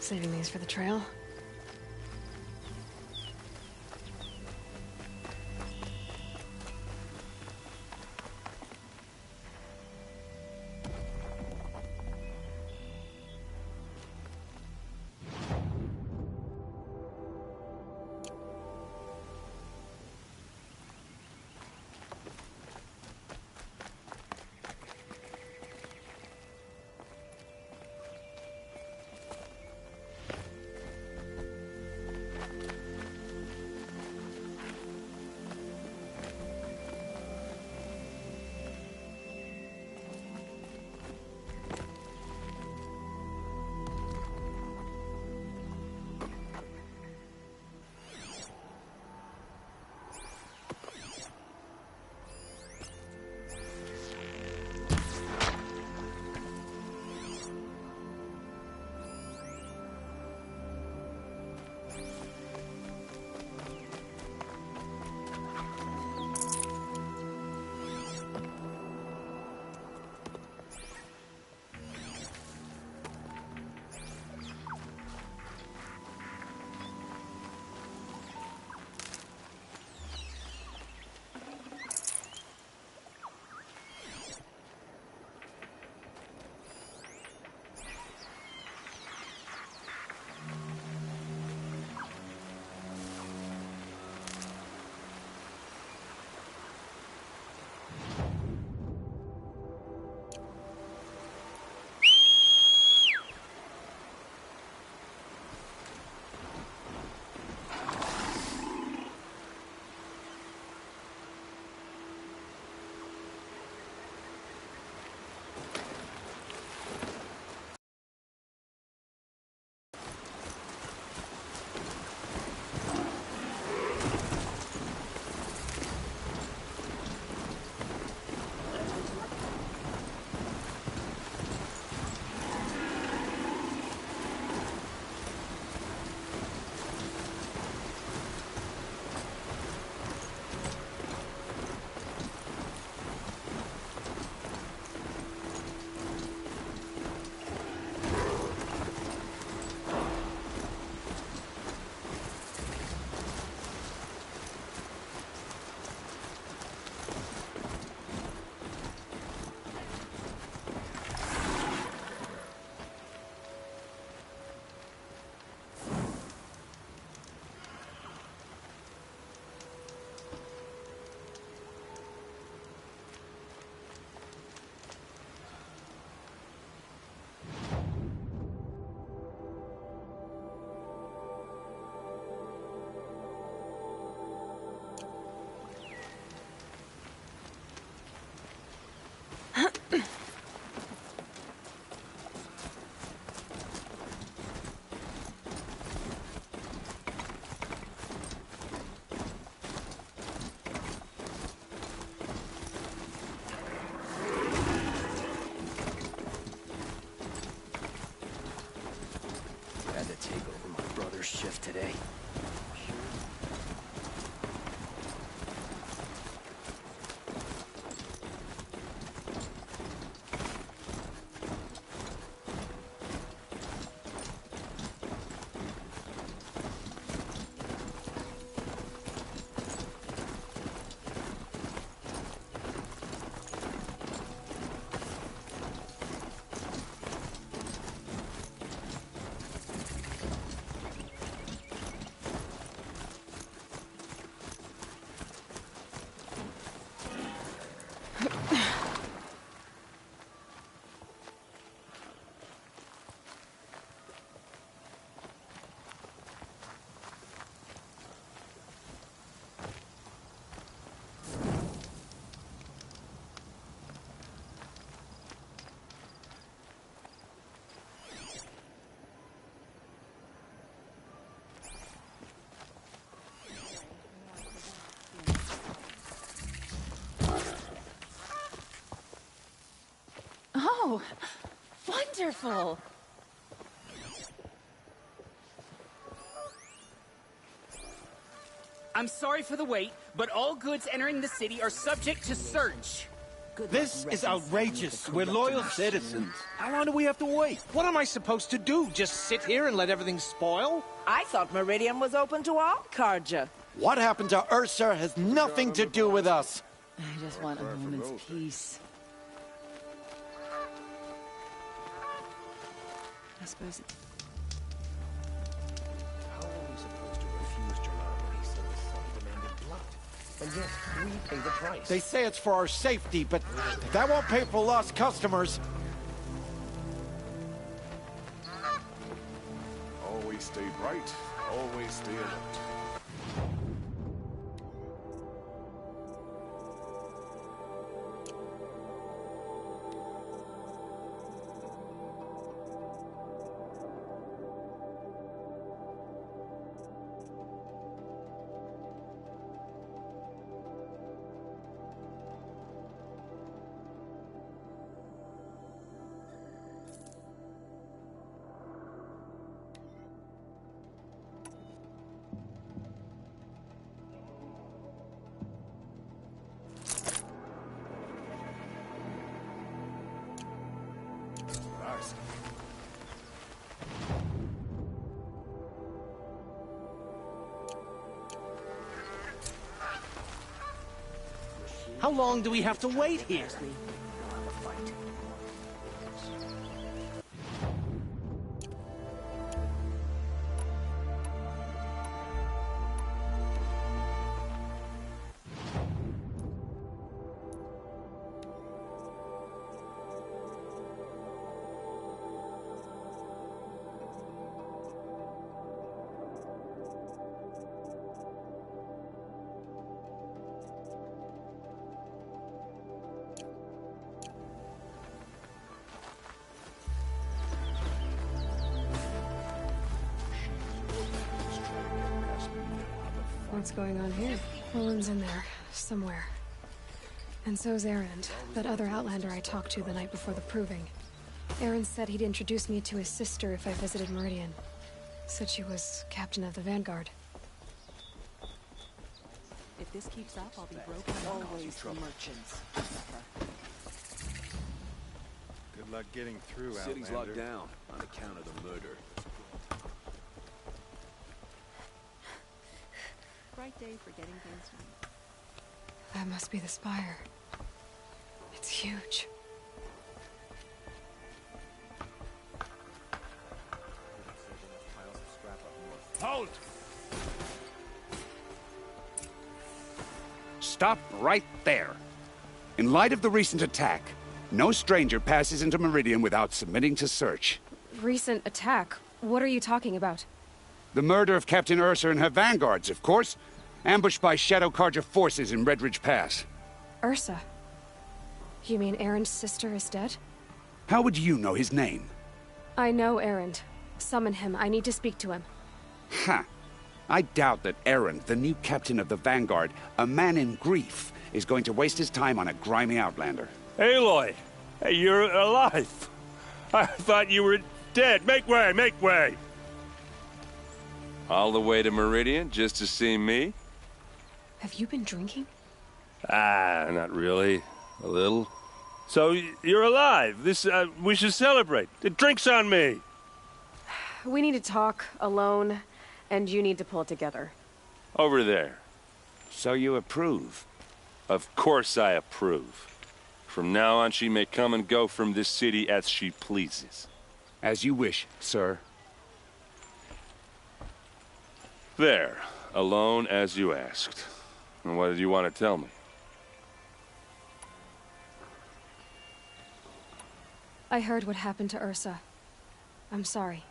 Saving these for the trail. Shift today. Oh, wonderful! I'm sorry for the wait, but all goods entering the city are subject to search. This is outrageous. We're loyal citizens. How long do we have to wait? What am I supposed to do? Just sit here and let everything spoil? I thought Meridian was open to all Carja. What happened to Ursa has nothing to do with us. I just want a moment's peace. I suppose it's... How are we supposed to refuse Gerard when he said the son demanded blood? And yet, we pay the price. They say it's for our safety, but that won't pay for lost customers. Always stay bright, always stay alert. How long do we have to wait here? What's going on here? Owen's in there, somewhere. And so's Erend, that other Outlander I talked to the night before the proving. Erend said he'd introduce me to his sister if I visited Meridian. Said she was captain of the Vanguard. If this keeps up, I'll be broke. Always the merchants. Good luck getting through, Outlander. City's locked down on account of the murder. Bright day for getting things done. That must be the spire. It's huge. Halt! Stop right there. In light of the recent attack, no stranger passes into Meridian without submitting to search. Recent attack? What are you talking about? The murder of Captain Ursa and her vanguards, of course. Ambushed by Shadow Carja forces in Redridge Pass. Ursa? You mean Erend's sister is dead? How would you know his name? I know Erend. Summon him. I need to speak to him. Ha! I doubt that Erend, the new captain of the Vanguard, a man in grief, is going to waste his time on a grimy outlander. Aloy! Hey, you're alive! I thought you were dead. Make way! Make way! All the way to Meridian just to see me? Have you been drinking? Ah, not really. A little. So, you're alive. We should celebrate. The drink's on me. We need to talk, alone, and you need to pull it together. Over there. So you approve? Of course I approve. From now on, she may come and go from this city as she pleases. As you wish, sir. There. Alone as you asked. And what did you want to tell me? I heard what happened to Ursa. I'm sorry.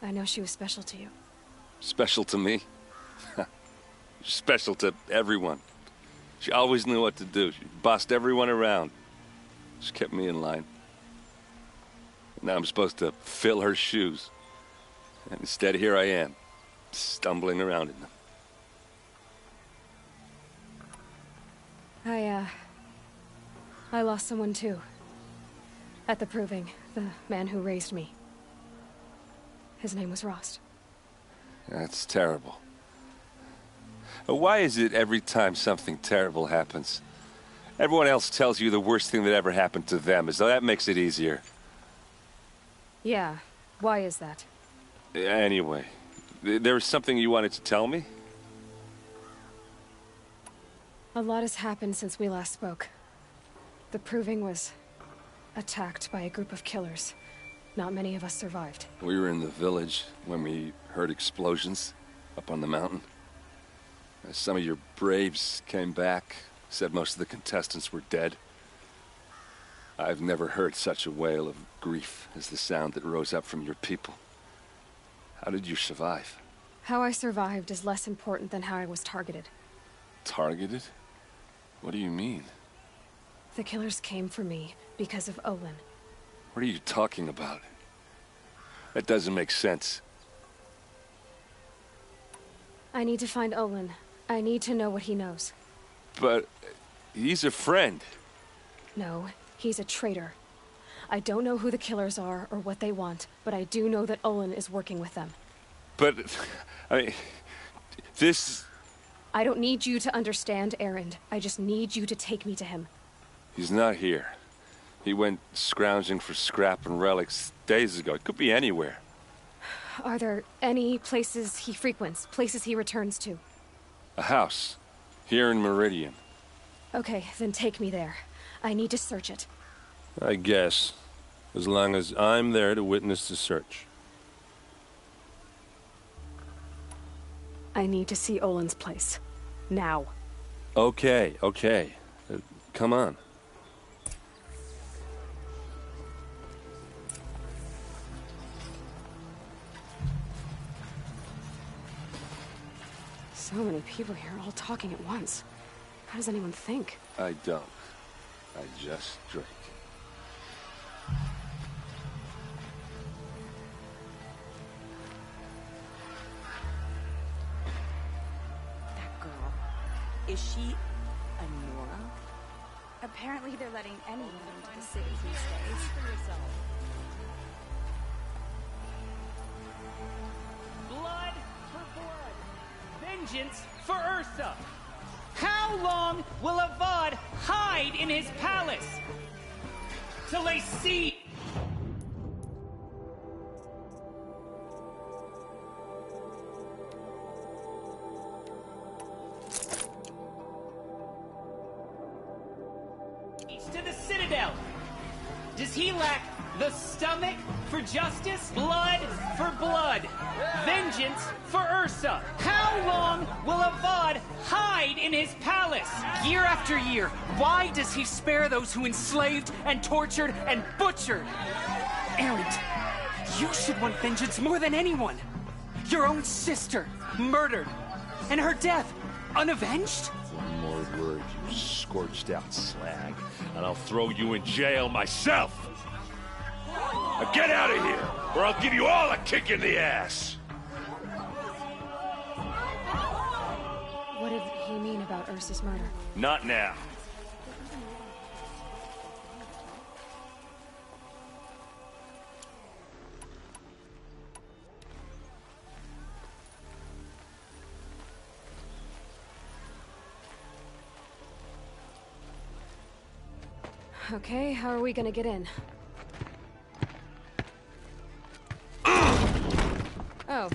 I know she was special to you. Special to me? Special to everyone. She always knew what to do. She bossed everyone around. She kept me in line. Now I'm supposed to fill her shoes. And instead, here I am, stumbling around in them. I lost someone too. At the proving, the man who raised me. His name was Rost. That's terrible. Why is it every time something terrible happens, Everyone else tells you the worst thing that ever happened to them, as though that makes it easier. Yeah, why is that? Anyway, there was something you wanted to tell me? A lot has happened since we last spoke. The Proving was attacked by a group of killers. Not many of us survived. We were in the village when we heard explosions up on the mountain. Some of your braves came back, said most of the contestants were dead. I've never heard such a wail of grief as the sound that rose up from your people. How did you survive? How I survived is less important than how I was targeted. Targeted? What do you mean? The killers came for me because of Olin. What are you talking about? That doesn't make sense. I need to find Olin. I need to know what he knows. But he's a friend. No, he's a traitor. I don't know who the killers are or what they want, but I do know that Olin is working with them. But, I mean, this... I don't need you to understand, Erend. I just need you to take me to him. He's not here. He went scrounging for scrap and relics days ago. It could be anywhere. Are there any places he frequents, places he returns to? A house. Here in Meridian. Okay, then take me there. I need to search it. I guess. As long as I'm there to witness the search. I need to see Olin's place. Now. Okay, okay. Come on. So many people here, all talking at once. How does anyone think? I don't. I just drink. That girl. Is she a Nora? Apparently they're letting anyone into the city these days. Blood for blood. Vengeance for Ursa. How long will Avad hide in his palace? Till they see... to the Citadel. Does he lack the stomach for justice? Blood for blood. Vengeance for Ursa. How long will Avad hide in his palace? Year after year, why does he spare those who enslaved and tortured and butchered? Erend, you should want vengeance more than anyone. Your own sister, murdered. And her death, unavenged? One more word, you scorched out slag, and I'll throw you in jail myself! Now get out of here, or I'll give you all a kick in the ass! What did he mean about Ursa's murder? Not now. Okay, how are we gonna get in? Oh,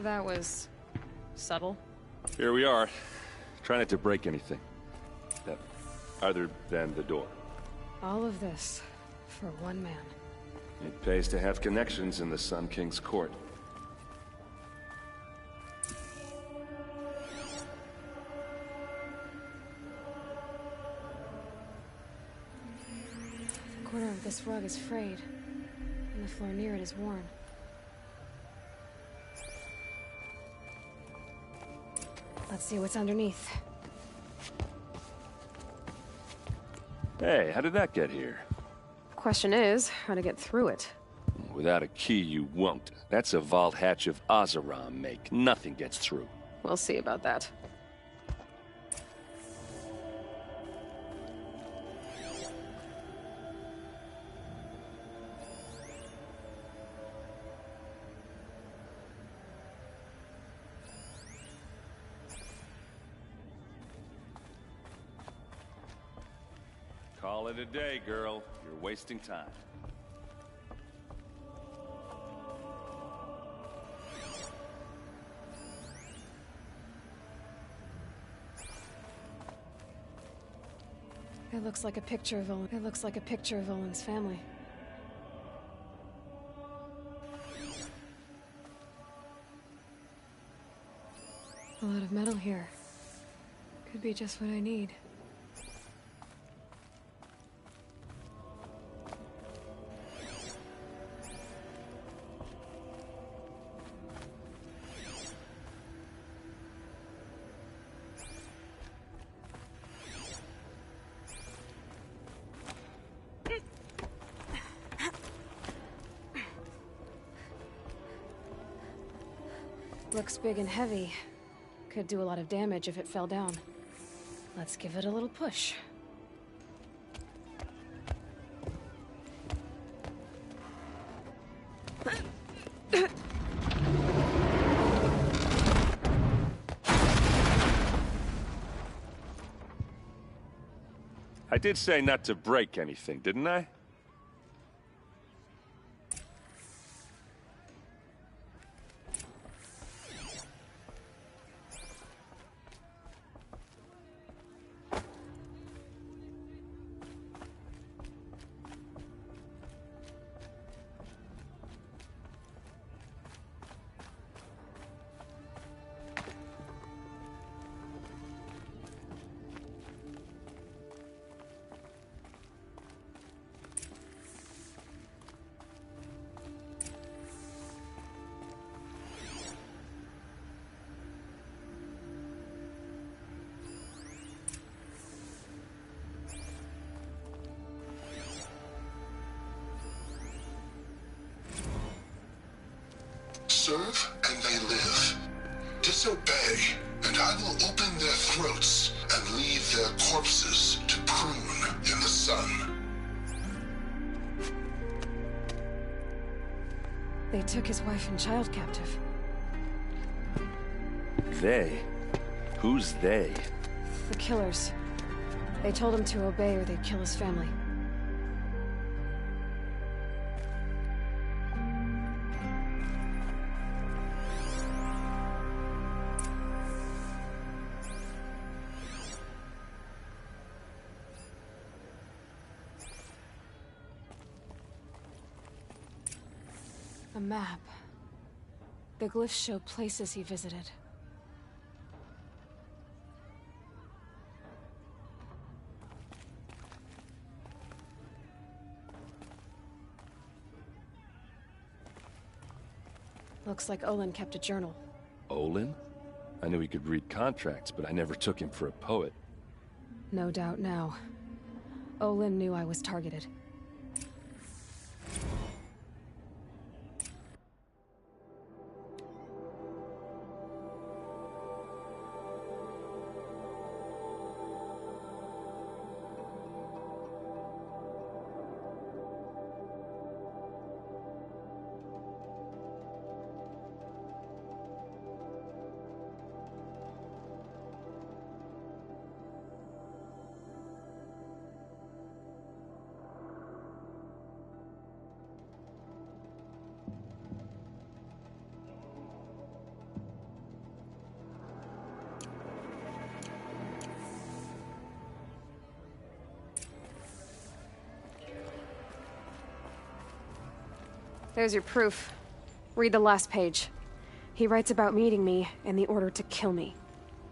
that was subtle. Here we are. Try not to break anything. Other than the door. All of this for one man. It pays to have connections in the Sun King's court. The corner of this rug is frayed, and the floor near it is worn. Let's see what's underneath. Hey, how did that get here? Question is, how to get through it. Without a key, you won't. That's a vault hatch of Azeram make. Nothing gets through. We'll see about that. Call it a day, girl. You're wasting time. It looks like a picture of Olin. It looks like a picture of Olin's family. A lot of metal here. Could be just what I need. Looks big and heavy. Could do a lot of damage if it fell down. Let's give it a little push. I did say not to break anything, didn't I? Serve and they live. Disobey, and I will open their throats and leave their corpses to prune in the sun. They took his wife and child captive. They? Who's they? The killers. They told him to obey or they'd kill his family. A map. The glyphs show places he visited. Looks like Olin kept a journal. Olin? I knew he could read contracts, but I never took him for a poet. No doubt now. Olin knew I was targeted. There's your proof. Read the last page. He writes about meeting me and the order to kill me.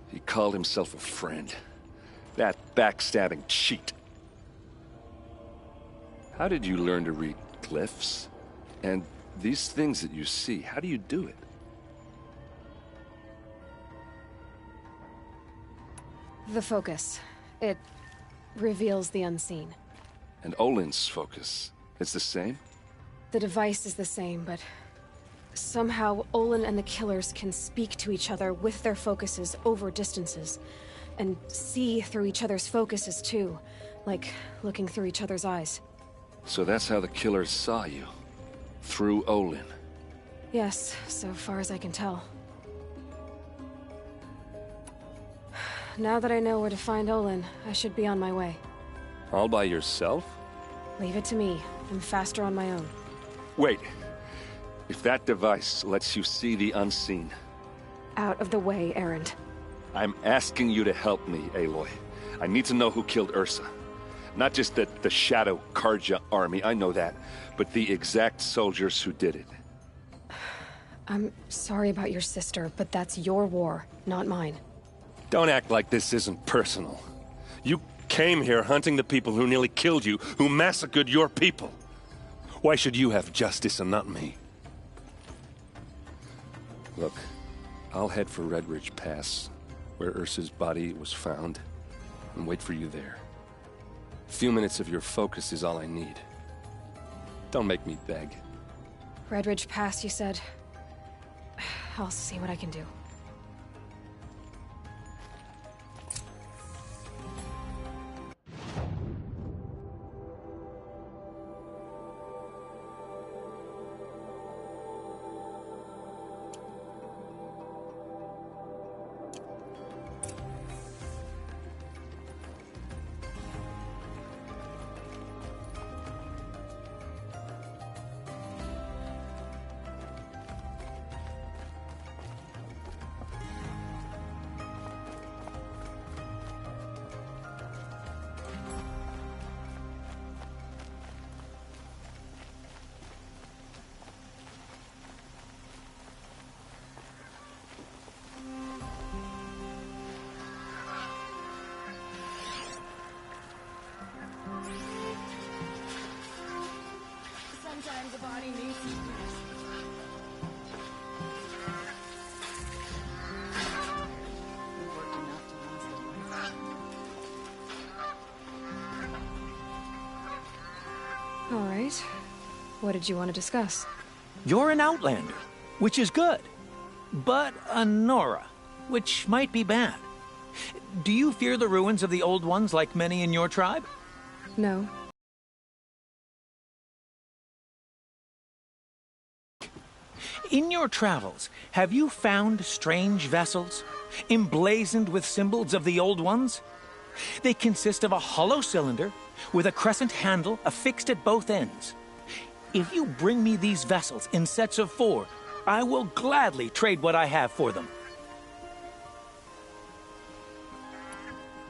He called himself a friend. That backstabbing cheat. How did you learn to read glyphs? And these things that you see, how do you do it? The focus. It reveals the unseen. And Olin's focus, it's the same? The device is the same, but somehow Olin and the killers can speak to each other with their focuses over distances, and see through each other's focuses too, like looking through each other's eyes. So that's how the killers saw you? Through Olin? Yes, so far as I can tell. Now that I know where to find Olin, I should be on my way. All by yourself? Leave it to me. I'm faster on my own. Wait. If that device lets you see the unseen... Out of the way, Erend. I'm asking you to help me, Aloy. I need to know who killed Ursa. Not just the Shadow Karja army, I know that, but the exact soldiers who did it. I'm sorry about your sister, but that's your war, not mine. Don't act like this isn't personal. You came here hunting the people who nearly killed you, who massacred your people. Why should you have justice and not me? Look, I'll head for Red Ridge Pass, where Ursa's body was found, and wait for you there. A few minutes of your focus is all I need. Don't make me beg. Red Ridge Pass, you said? I'll see what I can do. Sometimes the body needs to rest. We've worked enough to last a lifetime. All right. What did you want to discuss? You're an Outlander, which is good. But a Nora, which might be bad. Do you fear the ruins of the Old Ones like many in your tribe? No. In your travels, have you found strange vessels, emblazoned with symbols of the Old Ones? They consist of a hollow cylinder with a crescent handle affixed at both ends. If you bring me these vessels in sets of 4, I will gladly trade what I have for them.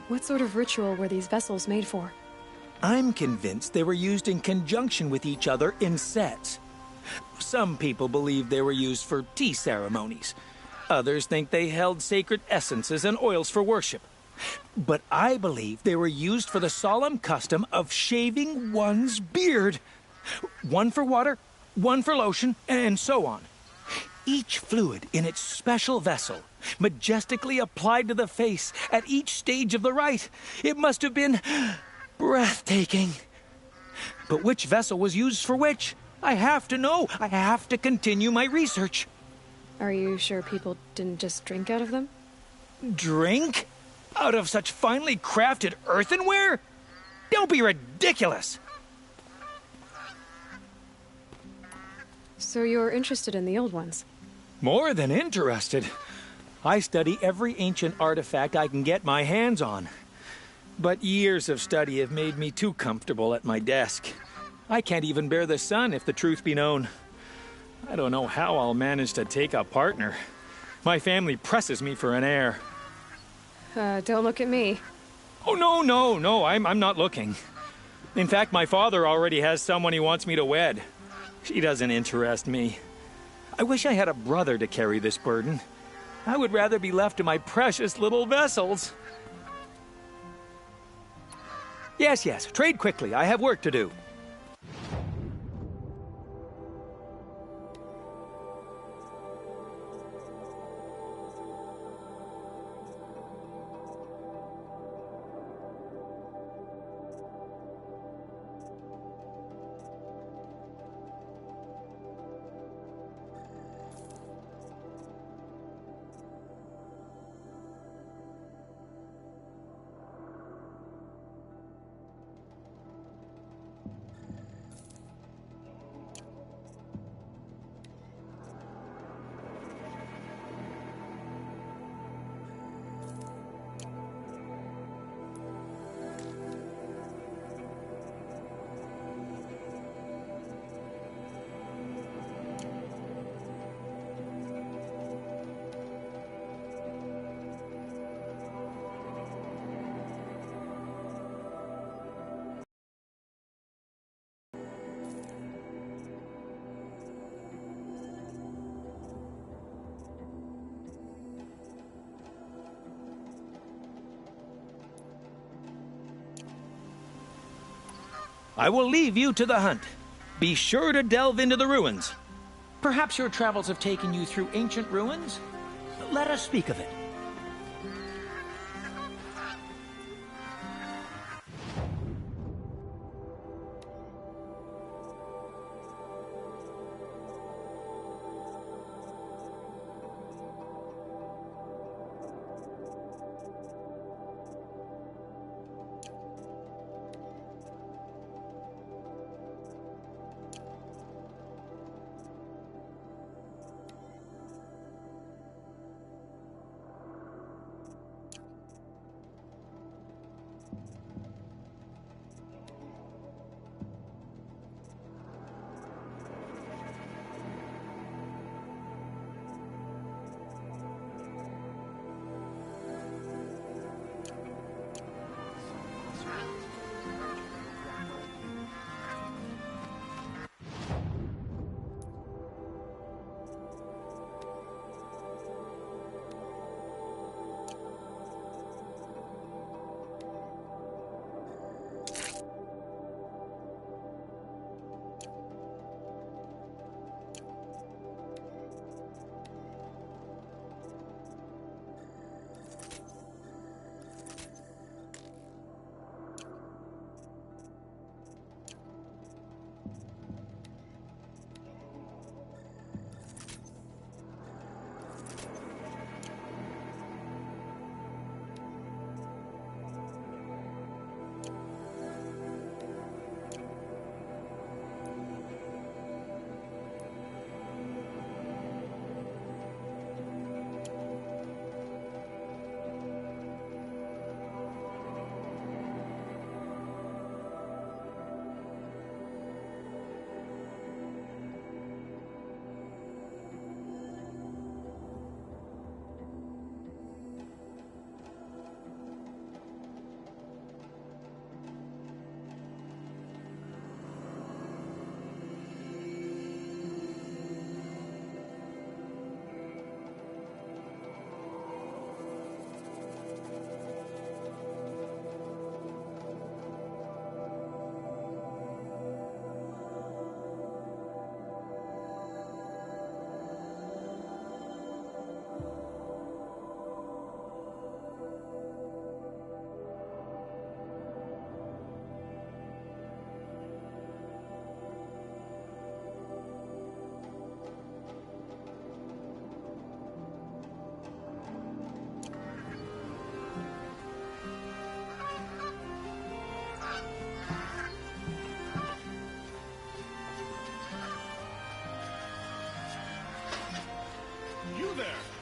What sort of ritual were these vessels made for? I'm convinced they were used in conjunction with each other in sets. Some people believe they were used for tea ceremonies. Others think they held sacred essences and oils for worship. But I believe they were used for the solemn custom of shaving one's beard. One for water, one for lotion, and so on. Each fluid in its special vessel, majestically applied to the face at each stage of the rite. It must have been breathtaking. But which vessel was used for which? I have to know. I have to continue my research. Are you sure people didn't just drink out of them? Drink? Out of such finely crafted earthenware? Don't be ridiculous! So you're interested in the Old Ones? More than interested. I study every ancient artifact I can get my hands on. But years of study have made me too comfortable at my desk. I can't even bear the sun, if the truth be known. I don't know how I'll manage to take a partner. My family presses me for an heir. Don't look at me. Oh, no, I'm not looking. In fact, my father already has someone he wants me to wed. She doesn't interest me. I wish I had a brother to carry this burden. I would rather be left to my precious little vessels. Yes, trade quickly. I have work to do. I will leave you to the hunt. Be sure to delve into the ruins. Perhaps your travels have taken you through ancient ruins? Let us speak of it.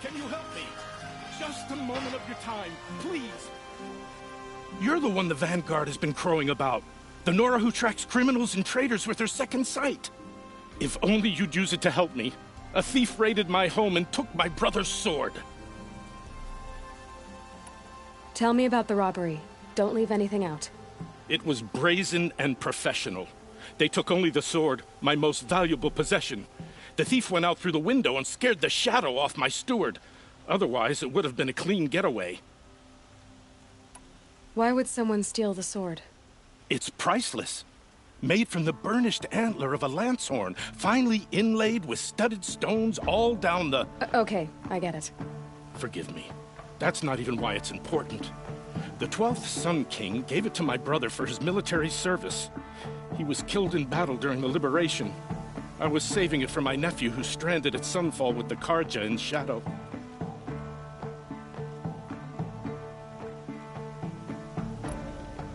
Can you help me? Just a moment of your time, please. You're the one the Vanguard has been crowing about. The Nora who tracks criminals and traitors with her second sight. If only you'd use it to help me. A thief raided my home and took my brother's sword. Tell me about the robbery. Don't leave anything out. It was brazen and professional. They took only the sword, my most valuable possession. The thief went out through the window and scared the shadow off my steward. Otherwise, it would have been a clean getaway. Why would someone steal the sword? It's priceless. Made from the burnished antler of a lancehorn, finely inlaid with studded stones all down the... Okay, I get it. Forgive me. That's not even why it's important. The 12th Sun King gave it to my brother for his military service. He was killed in battle during the Liberation. I was saving it for my nephew who's stranded at Sunfall with the Karja in Shadow.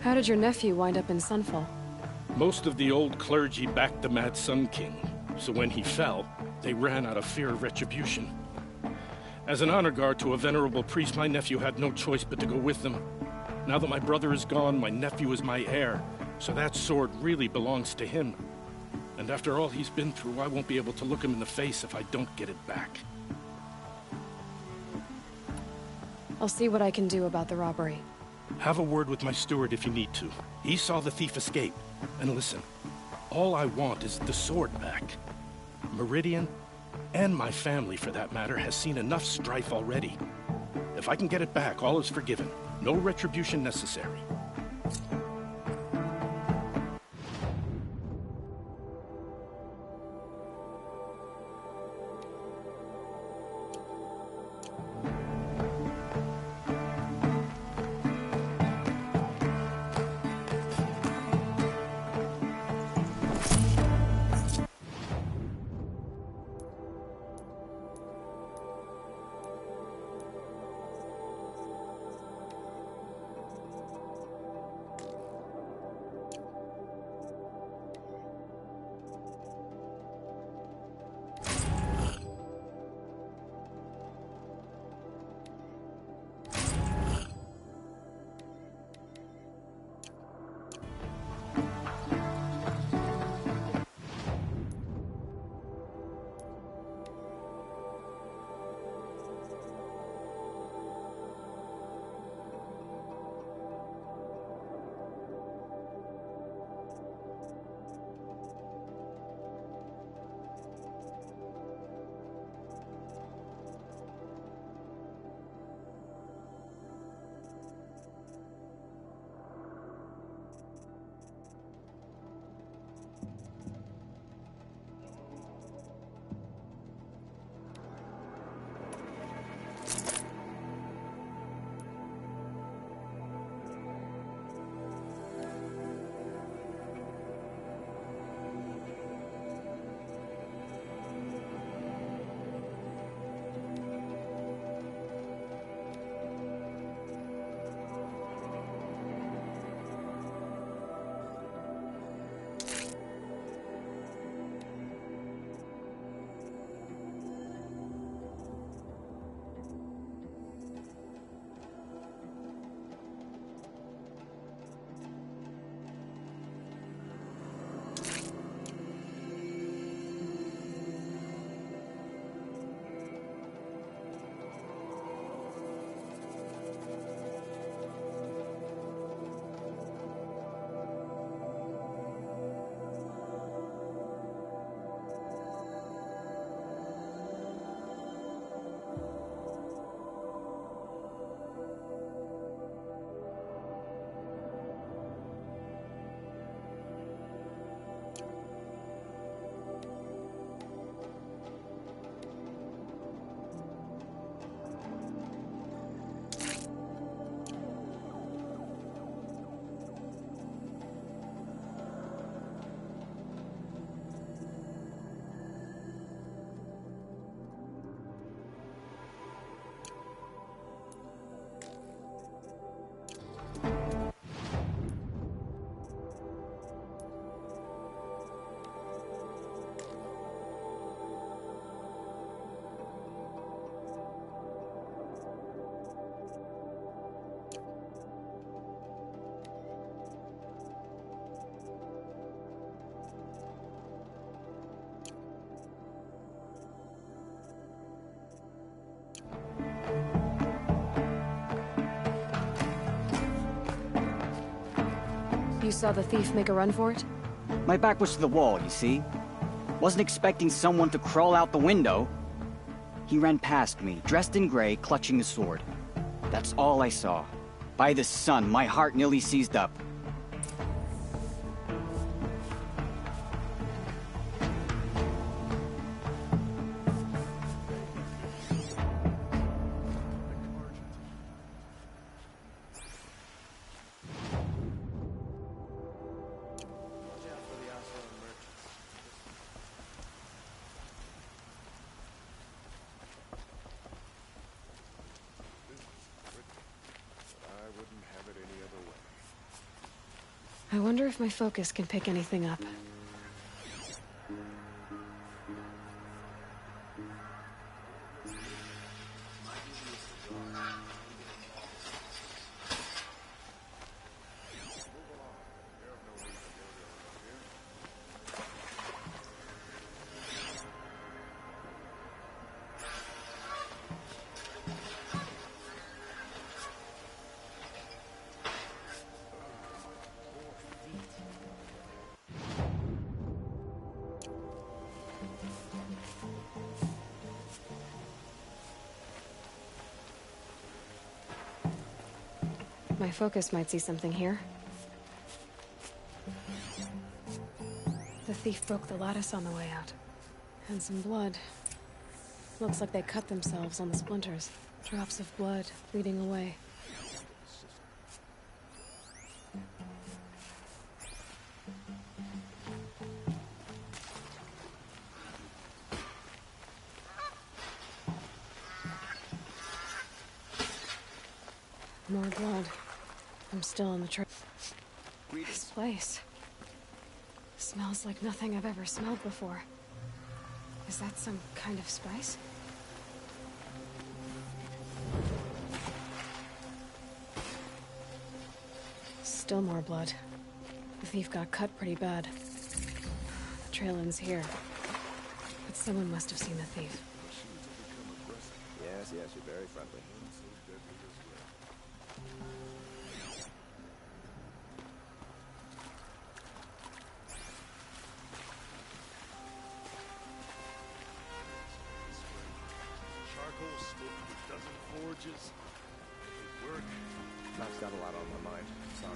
How did your nephew wind up in Sunfall? Most of the old clergy backed the Mad Sun King, so when he fell, they ran out of fear of retribution. As an honor guard to a venerable priest, my nephew had no choice but to go with them. Now that my brother is gone, my nephew is my heir, so that sword really belongs to him. And after all he's been through, I won't be able to look him in the face if I don't get it back. I'll see what I can do about the robbery. Have a word with my steward if you need to. He saw the thief escape. And listen, all I want is the sword back. Meridian, and my family for that matter, has seen enough strife already. If I can get it back, all is forgiven. No retribution necessary. You saw the thief make a run for it? My back was to the wall, you see? Wasn't expecting someone to crawl out the window. He ran past me, dressed in gray, clutching the sword. That's all I saw. By the sun, my heart nearly seized up. I wonder if my focus can pick anything up. My focus might see something here. The thief broke the lattice on the way out. And some blood. Looks like they cut themselves on the splinters. Drops of blood bleeding away. More blood. I'm still in the trail. This place smells like nothing I've ever smelled before. Is that some kind of spice? Still more blood. The thief got cut pretty bad. The trail ends here. But someone must have seen the thief. Yes, you're very friendly. Forges. Work. I've got a lot on my mind. Sorry.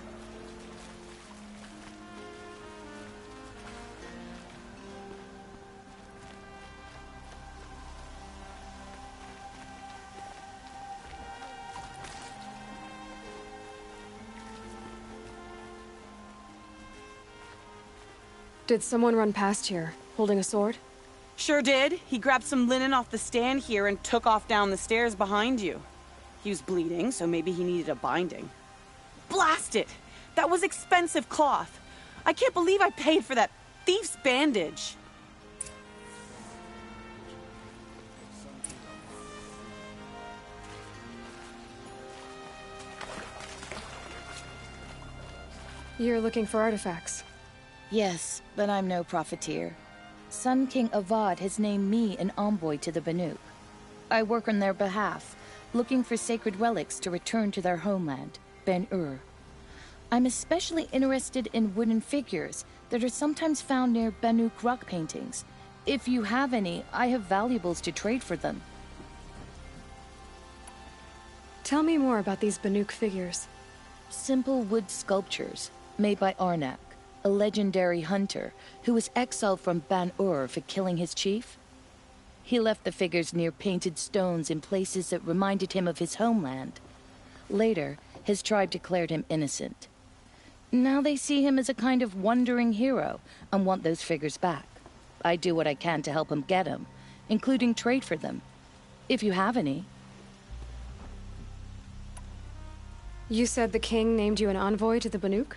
Did someone run past here, holding a sword? Sure did. He grabbed some linen off the stand here and took off down the stairs behind you. He was bleeding, so maybe he needed a binding. Blast it! That was expensive cloth. I can't believe I paid for that thief's bandage. You're looking for artifacts. Yes, but I'm no profiteer. Sun King Avad has named me an envoy to the Banuk. I work on their behalf, looking for sacred relics to return to their homeland, Ben-Ur. I'm especially interested in wooden figures that are sometimes found near Banuk rock paintings. If you have any, I have valuables to trade for them. Tell me more about these Banuk figures. Simple wood sculptures, made by Arnak, a legendary hunter who was exiled from Ban-Ur for killing his chief. He left the figures near painted stones in places that reminded him of his homeland. Later, his tribe declared him innocent. Now they see him as a kind of wandering hero and want those figures back. I do what I can to help him get them, including trade for them, if you have any. You said the king named you an envoy to the Banuk?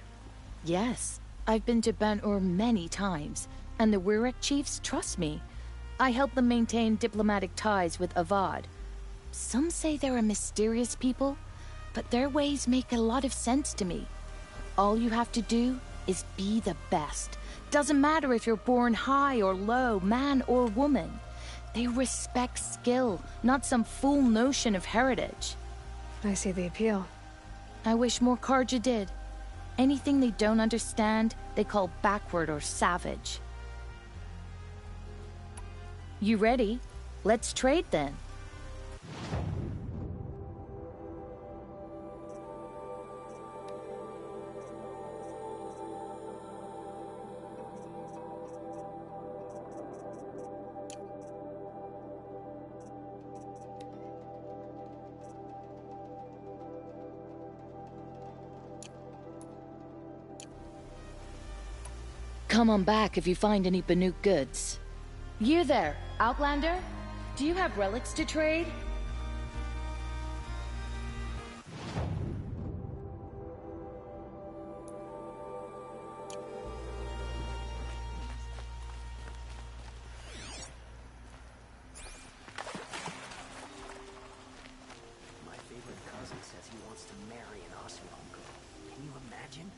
Yes. I've been to Ban-Ur many times, and the Wirek chiefs trust me. I help them maintain diplomatic ties with Avad. Some say they're a mysterious people, but their ways make a lot of sense to me. All you have to do is be the best. Doesn't matter if you're born high or low, man or woman. They respect skill, not some fool notion of heritage. I see the appeal. I wish more Karja did. Anything they don't understand, they call backward or savage. You ready? Let's trade then. Come on back if you find any Banuk goods. You there, Outlander? Do you have relics to trade? My favorite cousin says he wants to marry an Asylum girl. Can you imagine?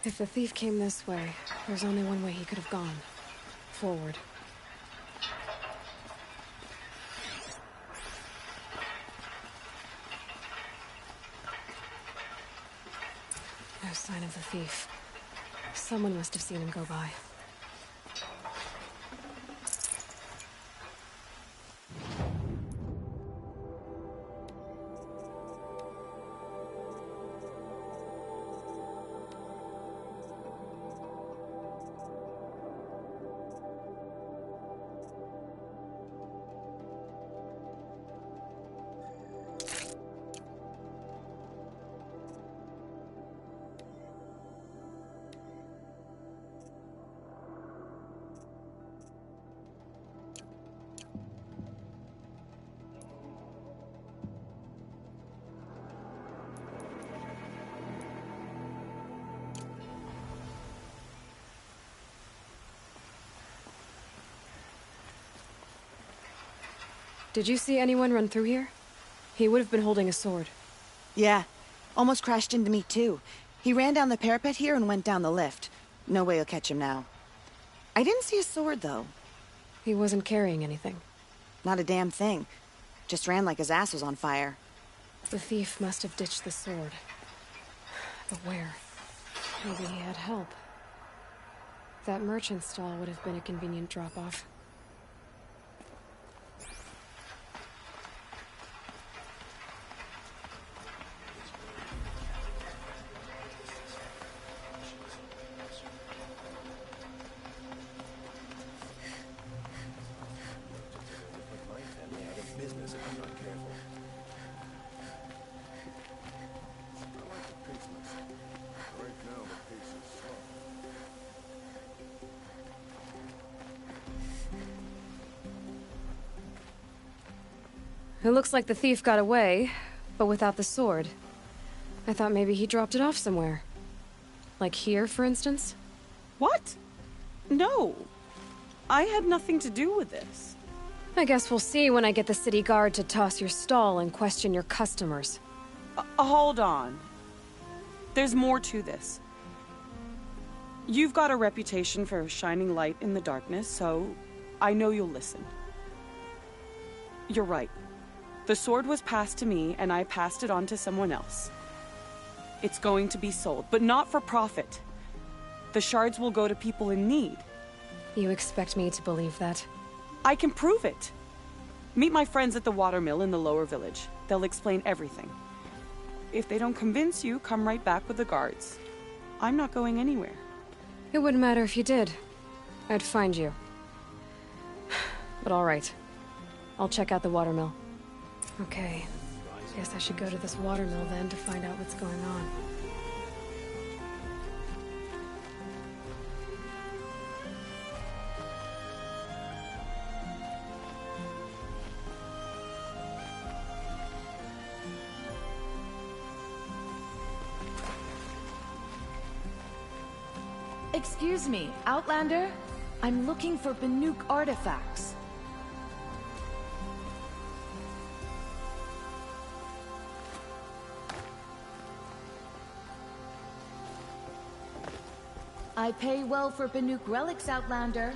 If the thief came this way, there's only one way he could have gone. Forward. No sign of the thief. Someone must have seen him go by. Did you see anyone run through here? He would have been holding a sword. Yeah. Almost crashed into me, too. He ran down the parapet here and went down the lift. No way you'll catch him now. I didn't see a sword, though. He wasn't carrying anything. Not a damn thing. Just ran like his ass was on fire. The thief must have ditched the sword. But where? Maybe he had help. That merchant stall would have been a convenient drop-off. It looks like the thief got away, but without the sword. I thought maybe he dropped it off somewhere. Like here, for instance? What? No. I had nothing to do with this. I guess we'll see when I get the city guard to toss your stall and question your customers. Hold on. There's more to this. You've got a reputation for shining light in the darkness, so I know you'll listen. You're right. The sword was passed to me, and I passed it on to someone else. It's going to be sold, but not for profit. The shards will go to people in need. You expect me to believe that? I can prove it. Meet my friends at the watermill in the lower village. They'll explain everything. If they don't convince you, come right back with the guards. I'm not going anywhere. It wouldn't matter if you did. I'd find you. But all right. I'll check out the watermill. Okay. Guess I should go to this watermill then to find out what's going on. Excuse me, Outlander? I'm looking for Banuk artifacts. I pay well for Banuk relics, Outlander.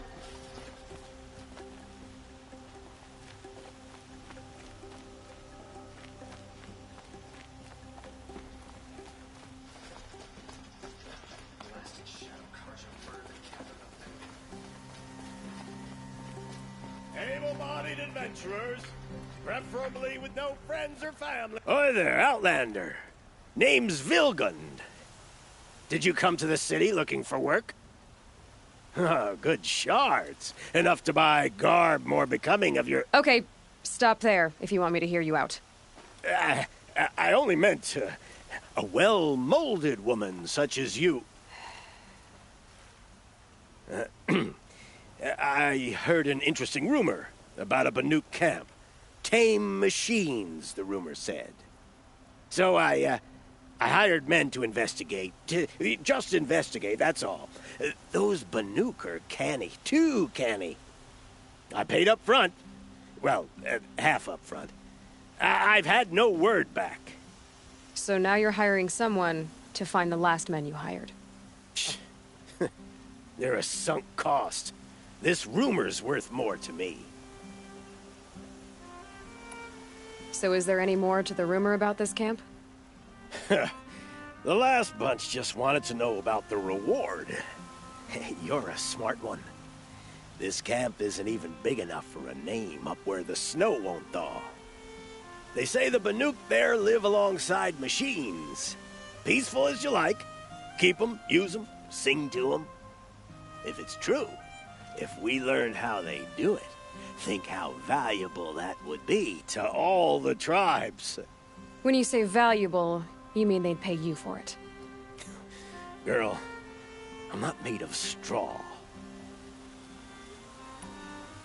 able-bodied adventurers, preferably with no friends or family. Oi there, Outlander. Name's Vilgund. Did you come to the city looking for work? Oh, good shards. Enough to buy garb more becoming of your... Okay, stop there if you want me to hear you out. I only meant a well-molded woman such as you. I heard an interesting rumor about a Banuk camp. Tame machines, the rumor said. So I hired men to investigate. Just investigate, that's all. Those Banuk are canny, too canny. I paid up front. Well, half up front. I've had no word back. So now you're hiring someone to find the last men you hired. They're a sunk cost. This rumor's worth more to me. So is there any more to the rumor about this camp? The last bunch just wanted to know about the reward. Hey, you're a smart one. This camp isn't even big enough for a name up where the snow won't thaw. They say the Banuk there live alongside machines. Peaceful as you like. Keep them, use them, sing to them. If it's true, if we learned how they do it, think how valuable that would be to all the tribes. When you say valuable, you mean they'd pay you for it. Girl, I'm not made of straw.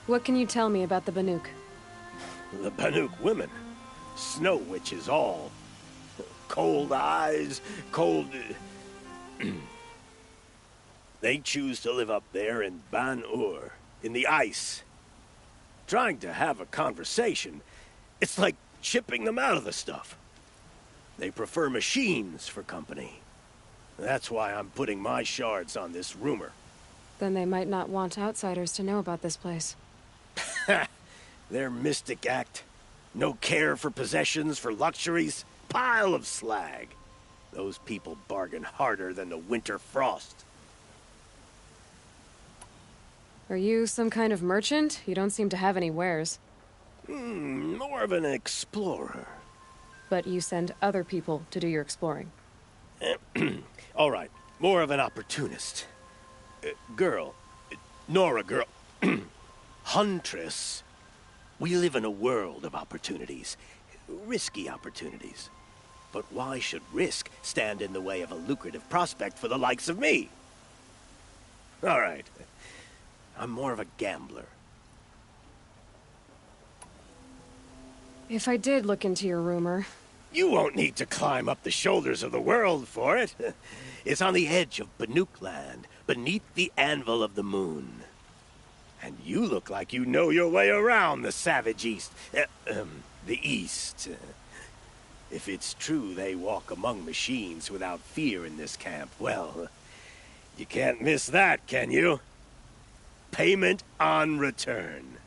What can you tell me about the Banuk? The Banuk women. Snow witches all. Cold eyes, cold... They choose to live up there in Ban-Ur, in the ice. Trying to have a conversation, it's like chipping them out of the stuff. They prefer machines for company. That's why I'm putting my shards on this rumor. Then they might not want outsiders to know about this place. Their mystic act. No care for possessions, for luxuries. Pile of slag. Those people bargain harder than the winter frost. Are you some kind of merchant? You don't seem to have any wares. More of an explorer. But you send other people to do your exploring. All right, more of an opportunist. Girl. Nora girl. Huntress. We live in a world of opportunities. Risky opportunities. But why should risk stand in the way of a lucrative prospect for the likes of me? All right. I'm more of a gambler. If I did look into your rumor... You won't need to climb up the shoulders of the world for it. It's on the edge of Banuk land, beneath the anvil of the moon. And you look like you know your way around the savage east. The east. If it's true they walk among machines without fear in this camp, well, you can't miss that, can you? Payment on return.